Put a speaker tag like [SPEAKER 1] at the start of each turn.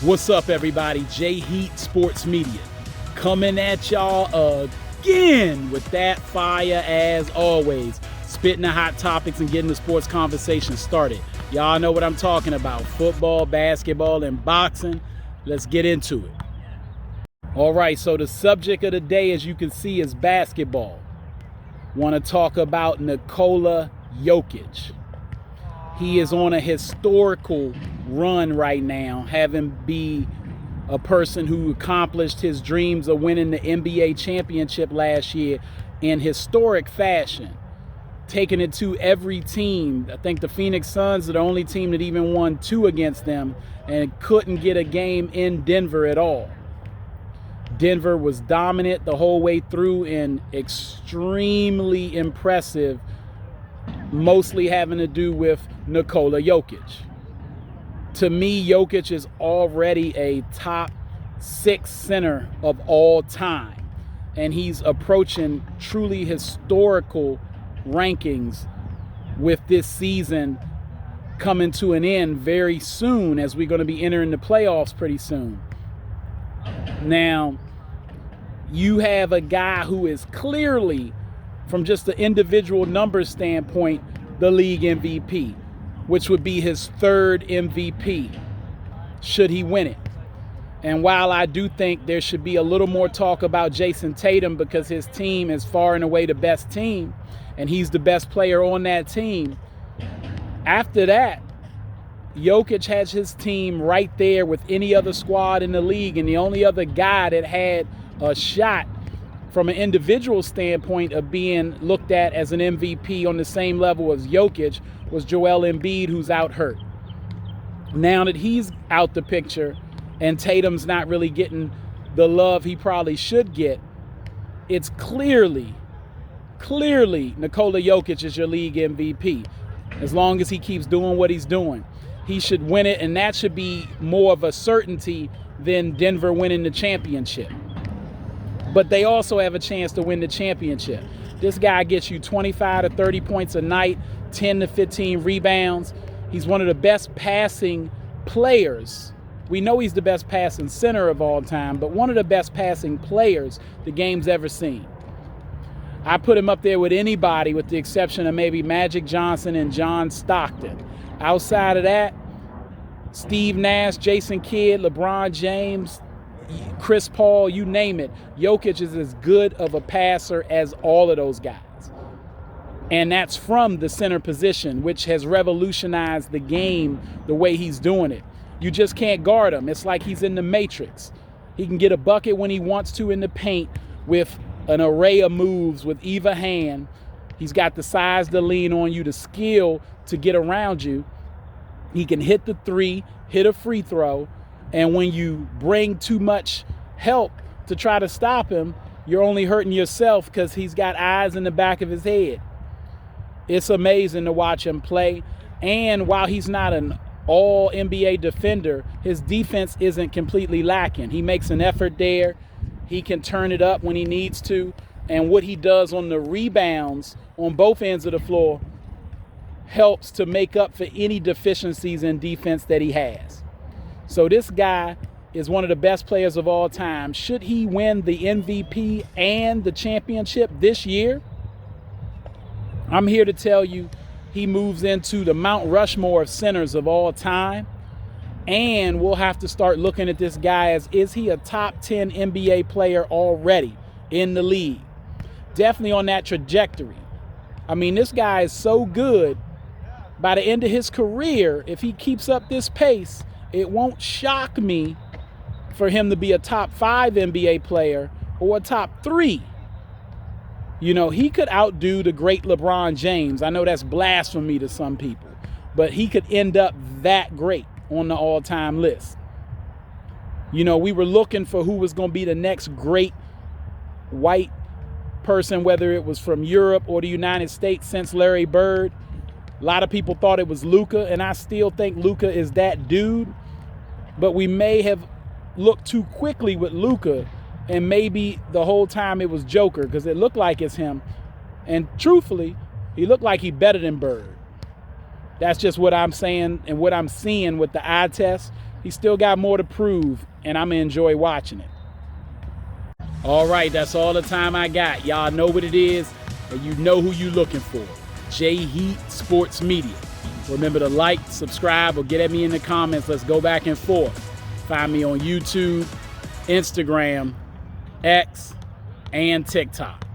[SPEAKER 1] What's up, everybody? J-Heat Sports Media coming at y'all again with that fire as always. Spitting the hot topics and getting the sports conversation started. Y'all know what I'm talking about. Football, basketball, and boxing. Let's get into it. All right, so the subject of the day, as you can see, is basketball. Want to talk about Nikola Jokic. He is on a historical run right now, having be a person who accomplished his dreams of winning the NBA championship last year in historic fashion, taking it to every team. I think the Phoenix Suns are the only team that even won 2 against them and couldn't get a game in Denver at all. Denver was dominant the whole way through and extremely impressive, mostly having to do with Nikola Jokic. To me, Jokic is already a top 6 center of all time, and he's approaching truly historical rankings with this season coming to an end very soon, as we're going to be entering the playoffs pretty soon. Now, you have a guy who is clearly, from just the individual numbers standpoint, the league MVP, which would be his 3rd MVP, should he win it. And while I do think there should be a little more talk about Jason Tatum because his team is far and away the best team, and he's the best player on that team, after that, Jokic has his team right there with any other squad in the league, and the only other guy that had a shot from an individual standpoint of being looked at as an MVP on the same level as Jokic was Joel Embiid, who's out hurt. Now that he's out the picture and Tatum's not really getting the love he probably should get, it's clearly Nikola Jokic is your league MVP. As long as he keeps doing what he's doing, he should win it, and that should be more of a certainty than Denver winning the championship. But they also have a chance to win the championship. This guy gets you 25 to 30 points a night, 10 to 15 rebounds. He's one of the best passing players. We know he's the best passing center of all time, but one of the best passing players the game's ever seen. I put him up there with anybody with the exception of maybe Magic Johnson and John Stockton. Outside of that, Steve Nash, Jason Kidd, LeBron James, Chris Paul, you name it. Jokic is as good of a passer as all of those guys. And that's from the center position, which has revolutionized the game the way he's doing it. You just can't guard him. It's like he's in the Matrix. He can get a bucket when he wants to in the paint with an array of moves with either hand. He's got the size to lean on you, the skill to get around you. He can hit the 3, hit a free throw. And when you bring too much help to try to stop him, you're only hurting yourself because he's got eyes in the back of his head. It's amazing to watch him play. And while he's not an all NBA defender, his defense isn't completely lacking. He makes an effort there. He can turn it up when he needs to. And what he does on the rebounds on both ends of the floor helps to make up for any deficiencies in defense that he has. So this guy is one of the best players of all time. Should he win the MVP and the championship this year? I'm here to tell you he moves into the Mount Rushmore of centers of all time. And we'll have to start looking at this guy as, is he a top 10 NBA player already in the league? Definitely on that trajectory. I mean, this guy is so good. By the end of his career, if he keeps up this pace, it won't shock me for him to be a top 5 NBA player or a top 3. You know, he could outdo the great LeBron James. I know that's blasphemy to some people, but he could end up that great on the all-time list. You know, we were looking for who was going to be the next great white person, whether it was from Europe or the United States since Larry Bird. A lot of people thought it was Luka, and I still think Luka is that dude. But we may have looked too quickly with Luka, and maybe the whole time it was Joker, because it looked like it's him. And truthfully, he looked like he better than Bird. That's just what I'm saying and what I'm seeing with the eye test. He's still got more to prove, and I'm going to enjoy watching it. All right, that's all the time I got. Y'all know what it is, and you know who you're looking for. J-Heat Sports Media. Remember to like, subscribe, or get at me in the comments. Let's go back and forth. Find me on YouTube, Instagram, X, and TikTok.